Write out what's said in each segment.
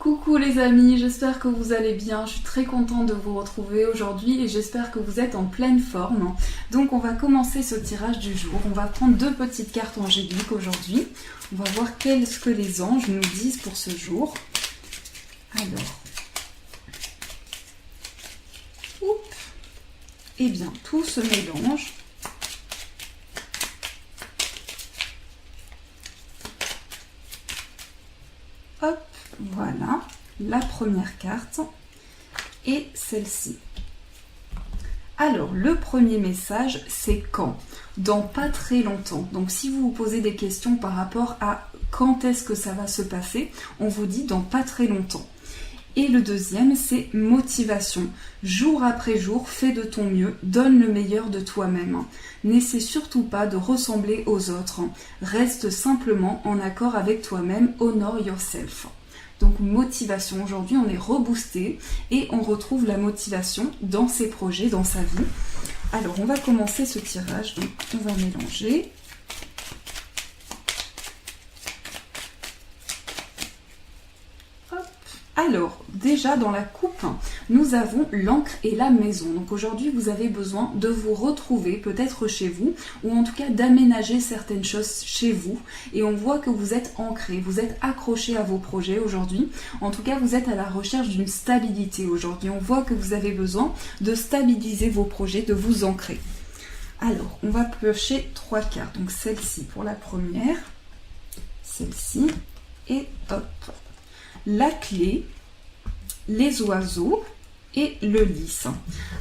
Coucou les amis, j'espère que vous allez bien, je suis très contente de vous retrouver aujourd'hui et j'espère que vous êtes en pleine forme. Donc on va commencer ce tirage du jour, on va prendre deux petites cartes angéliques aujourd'hui. On va voir qu'est-ce que les anges nous disent pour ce jour. Alors, eh bien tout se mélange. Hop, voilà, la première carte et celle-ci. Alors, le premier message, c'est quand? Dans pas très longtemps. Donc, si vous vous posez des questions par rapport à quand est-ce que ça va se passer, on vous dit dans pas très longtemps. Et le deuxième, c'est motivation. Jour après jour, fais de ton mieux, donne le meilleur de toi-même. N'essaie surtout pas de ressembler aux autres. Reste simplement en accord avec toi-même, honor yourself. Donc motivation, aujourd'hui on est reboosté et on retrouve la motivation dans ses projets, dans sa vie. Alors on va commencer ce tirage, donc on va mélanger. Alors, déjà dans la coupe, nous avons l'encre et la maison. Donc aujourd'hui, vous avez besoin de vous retrouver peut-être chez vous, ou en tout cas d'aménager certaines choses chez vous. Et on voit que vous êtes ancré, vous êtes accroché à vos projets aujourd'hui. En tout cas, vous êtes à la recherche d'une stabilité aujourd'hui. On voit que vous avez besoin de stabiliser vos projets, de vous ancrer. Alors, on va piocher trois cartes. Donc celle-ci pour la première, celle-ci, et hop. La clé, les oiseaux et le lys.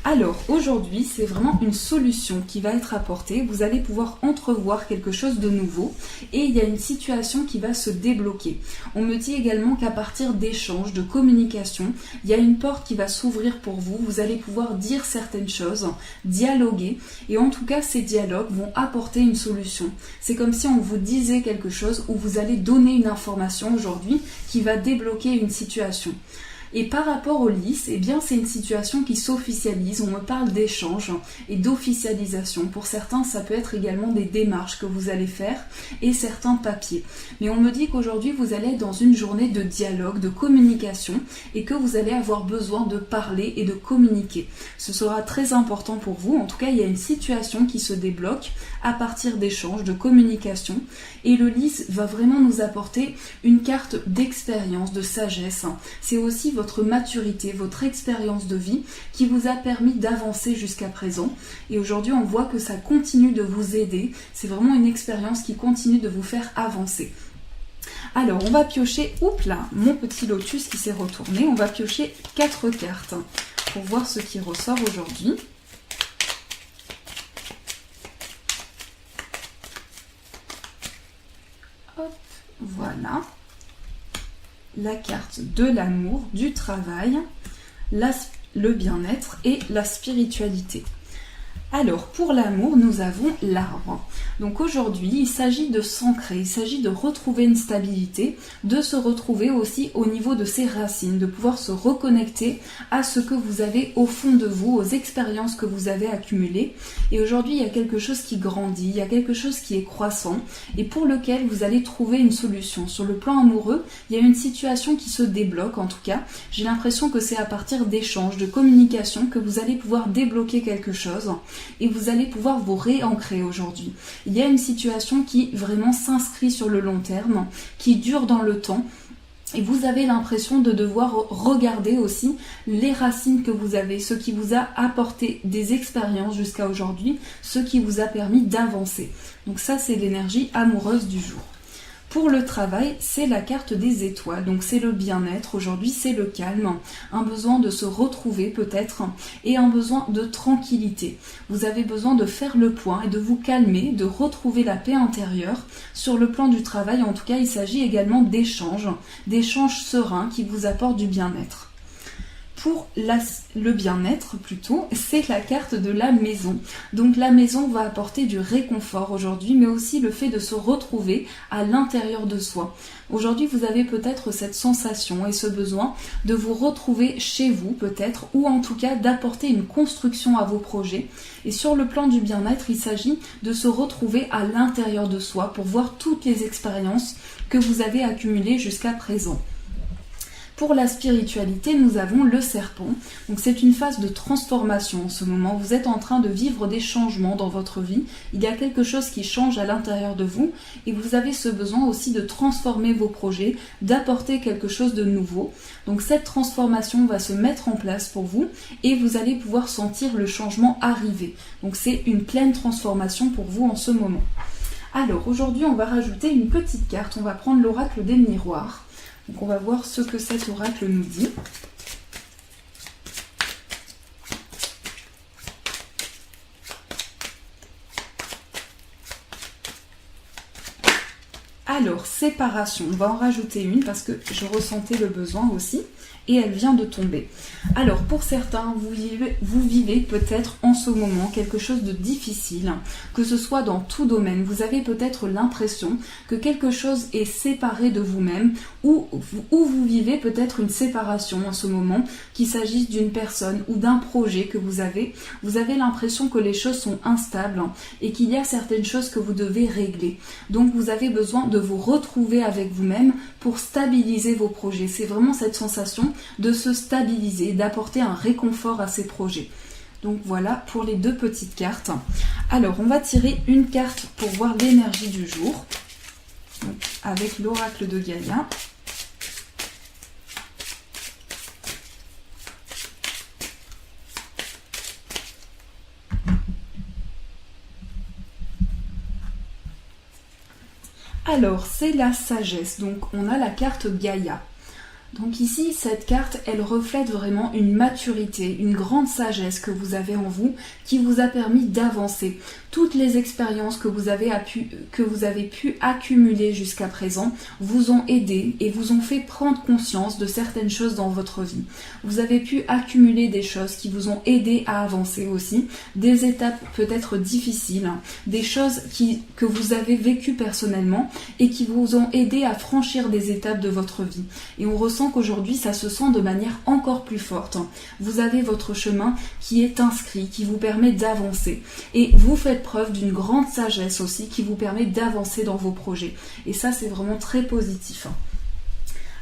Alors aujourd'hui, c'est vraiment une solution qui va être apportée. Vous allez pouvoir entrevoir quelque chose de nouveau et il y a une situation qui va se débloquer. On me dit également qu'à partir d'échanges, de communication, il y a une porte qui va s'ouvrir pour vous. Vous allez pouvoir dire certaines choses, dialoguer et en tout cas, ces dialogues vont apporter une solution. C'est comme si on vous disait quelque chose ou vous allez donner une information aujourd'hui qui va débloquer une situation. Et par rapport au lys, eh bien c'est une situation qui s'officialise, on me parle d'échange et d'officialisation. Pour certains, ça peut être également des démarches que vous allez faire et certains papiers. Mais on me dit qu'aujourd'hui, vous allez être dans une journée de dialogue, de communication et que vous allez avoir besoin de parler et de communiquer. Ce sera très important pour vous. En tout cas, il y a une situation qui se débloque à partir d'échanges, de communication. Et le lys va vraiment nous apporter une carte d'expérience, de sagesse. C'est aussi votre maturité, votre expérience de vie qui vous a permis d'avancer jusqu'à présent. Et aujourd'hui, on voit que ça continue de vous aider. C'est vraiment une expérience qui continue de vous faire avancer. Alors, on va piocher, oups là, mon petit lotus qui s'est retourné. On va piocher 4 cartes pour voir ce qui ressort aujourd'hui. Hop, voilà. La carte de l'amour, du travail, le bien-être et la spiritualité. Alors, pour l'amour, nous avons l'arbre. Donc aujourd'hui, il s'agit de s'ancrer, il s'agit de retrouver une stabilité, de se retrouver aussi au niveau de ses racines, de pouvoir se reconnecter à ce que vous avez au fond de vous, aux expériences que vous avez accumulées. Et aujourd'hui, il y a quelque chose qui grandit, il y a quelque chose qui est croissant et pour lequel vous allez trouver une solution. Sur le plan amoureux, il y a une situation qui se débloque en tout cas. J'ai l'impression que c'est à partir d'échanges, de communication que vous allez pouvoir débloquer quelque chose. Et vous allez pouvoir vous réancrer aujourd'hui. Il y a une situation qui vraiment s'inscrit sur le long terme, qui dure dans le temps. Et vous avez l'impression de devoir regarder aussi les racines que vous avez, ce qui vous a apporté des expériences jusqu'à aujourd'hui, ce qui vous a permis d'avancer. Donc ça, c'est l'énergie amoureuse du jour. Pour le travail, c'est la carte des étoiles, donc c'est le bien-être, aujourd'hui c'est le calme, un besoin de se retrouver peut-être et un besoin de tranquillité. Vous avez besoin de faire le point et de vous calmer, de retrouver la paix intérieure. Sur le plan du travail, en tout cas, il s'agit également d'échanges sereins qui vous apportent du bien-être. Pour le bien-être plutôt, c'est la carte de la maison. Donc la maison va apporter du réconfort aujourd'hui, mais aussi le fait de se retrouver à l'intérieur de soi. Aujourd'hui, vous avez peut-être cette sensation et ce besoin de vous retrouver chez vous peut-être, ou en tout cas d'apporter une construction à vos projets. Et sur le plan du bien-être, il s'agit de se retrouver à l'intérieur de soi pour voir toutes les expériences que vous avez accumulées jusqu'à présent. Pour la spiritualité, nous avons le serpent. Donc c'est une phase de transformation en ce moment. Vous êtes en train de vivre des changements dans votre vie. Il y a quelque chose qui change à l'intérieur de vous et vous avez ce besoin aussi de transformer vos projets, d'apporter quelque chose de nouveau. Donc cette transformation va se mettre en place pour vous et vous allez pouvoir sentir le changement arriver. Donc c'est une pleine transformation pour vous en ce moment. Alors aujourd'hui on va rajouter une petite carte. On va prendre l'oracle des miroirs. Donc on va voir ce que cet oracle nous dit. Alors, séparation, on va en rajouter une parce que je ressentais le besoin aussi et elle vient de tomber. Alors, pour certains, vous vivez peut-être en ce moment quelque chose de difficile, que ce soit dans tout domaine. Vous avez peut-être l'impression que quelque chose est séparé de vous-même ou vous vivez peut-être une séparation en ce moment, qu'il s'agisse d'une personne ou d'un projet que vous avez. Vous avez l'impression que les choses sont instables et qu'il y a certaines choses que vous devez régler. Donc, vous avez besoin de vous retrouver avec vous-même pour stabiliser vos projets. C'est vraiment cette sensation de se stabiliser, d'apporter un réconfort à ces projets. Donc voilà pour les deux petites cartes. Alors on va tirer une carte pour voir l'énergie du jour. Donc, avec l'oracle de Gaïa. Alors, c'est la sagesse. Donc, on a la carte Gaïa. Donc ici, cette carte, elle reflète vraiment une maturité, une grande sagesse que vous avez en vous, qui vous a permis d'avancer. Toutes les expériences que vous avez pu accumuler jusqu'à présent vous ont aidé et vous ont fait prendre conscience de certaines choses dans votre vie. Vous avez pu accumuler des choses qui vous ont aidé à avancer aussi, des étapes peut-être difficiles, des choses que vous avez vécues personnellement et qui vous ont aidé à franchir des étapes de votre vie. Et on ressent qu'aujourd'hui, ça se sent de manière encore plus forte. Vous avez votre chemin qui est inscrit, qui vous permet d'avancer. Et vous faites preuve d'une grande sagesse aussi qui vous permet d'avancer dans vos projets. Et ça, c'est vraiment très positif.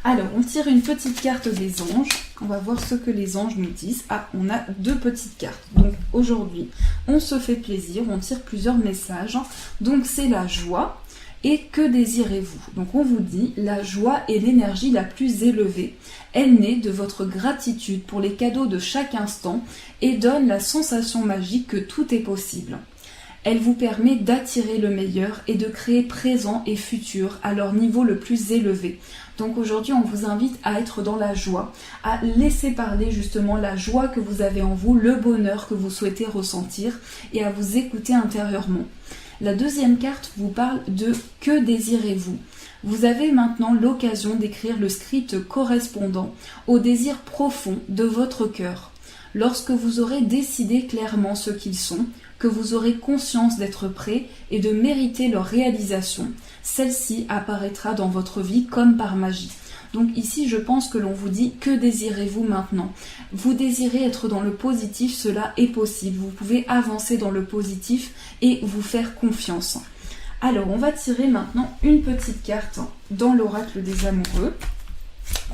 Alors, on tire une petite carte des anges. On va voir ce que les anges nous disent. Ah, on a deux petites cartes. Donc, aujourd'hui, on se fait plaisir. On tire plusieurs messages. Donc, c'est la joie. Et que désirez-vous? Donc on vous dit, la joie est l'énergie la plus élevée. Elle naît de votre gratitude pour les cadeaux de chaque instant et donne la sensation magique que tout est possible. Elle vous permet d'attirer le meilleur et de créer présent et futur à leur niveau le plus élevé. Donc aujourd'hui, on vous invite à être dans la joie, à laisser parler justement la joie que vous avez en vous, le bonheur que vous souhaitez ressentir et à vous écouter intérieurement. La deuxième carte vous parle de « Que désirez-vous » Vous avez maintenant l'occasion d'écrire le script correspondant au désir profond de votre cœur. Lorsque vous aurez décidé clairement ce qu'ils sont, que vous aurez conscience d'être prêt et de mériter leur réalisation, celle-ci apparaîtra dans votre vie comme par magie. Donc ici, je pense que l'on vous dit « Que désirez-vous maintenant ?» Vous désirez être dans le positif, cela est possible. Vous pouvez avancer dans le positif et vous faire confiance. Alors, on va tirer maintenant une petite carte dans l'oracle des amoureux.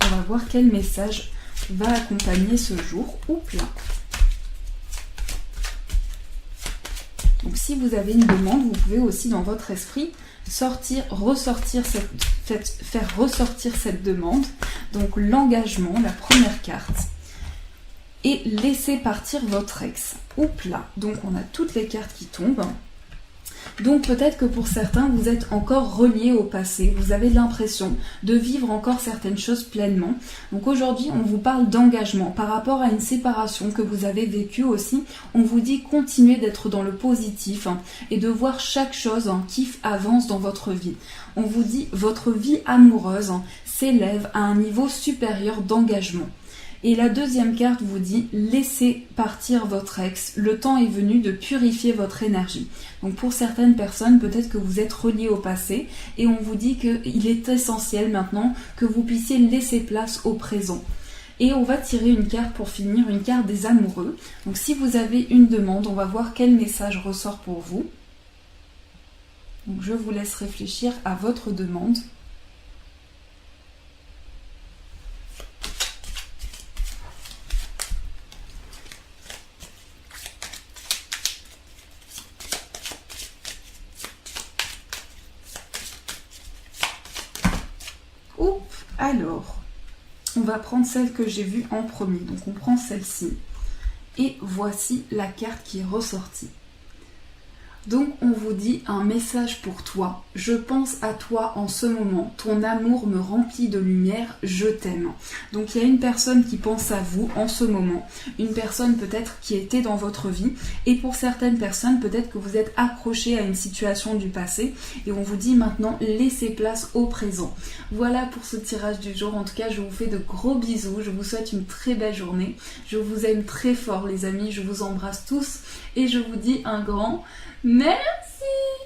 On va voir quel message va accompagner ce jour. Oups là. Donc si vous avez une demande, vous pouvez aussi dans votre esprit faire ressortir cette demande. Donc l'engagement, la première carte. Et laisser partir votre ex. Oups là. Donc on a toutes les cartes qui tombent. Donc peut-être que pour certains, vous êtes encore reliés au passé. Vous avez l'impression de vivre encore certaines choses pleinement. Donc aujourd'hui, on vous parle d'engagement. Par rapport à une séparation que vous avez vécue aussi, on vous dit continuez d'être dans le positif et de voir chaque chose qui avance dans votre vie. On vous dit votre vie amoureuse s'élève à un niveau supérieur d'engagement. Et la deuxième carte vous dit « Laissez partir votre ex, le temps est venu de purifier votre énergie ». Donc pour certaines personnes, peut-être que vous êtes reliés au passé et on vous dit qu'il est essentiel maintenant que vous puissiez laisser place au présent. Et on va tirer une carte pour finir, une carte des amoureux. Donc si vous avez une demande, on va voir quel message ressort pour vous. Donc je vous laisse réfléchir à votre demande. Alors, on va prendre celle que j'ai vue en premier. Donc on prend celle-ci. Et voici la carte qui est ressortie. Donc on vous dit un message pour toi. Je pense à toi en ce moment. Ton amour me remplit de lumière. Je t'aime. Donc il y a une personne qui pense à vous en ce moment. Une personne peut-être qui était dans votre vie. Et pour certaines personnes, peut-être que vous êtes accroché à une situation du passé. Et on vous dit maintenant, laissez place au présent. Voilà pour ce tirage du jour. En tout cas, je vous fais de gros bisous. Je vous souhaite une très belle journée. Je vous aime très fort les amis. Je vous embrasse tous. Et je vous dis un grand merci.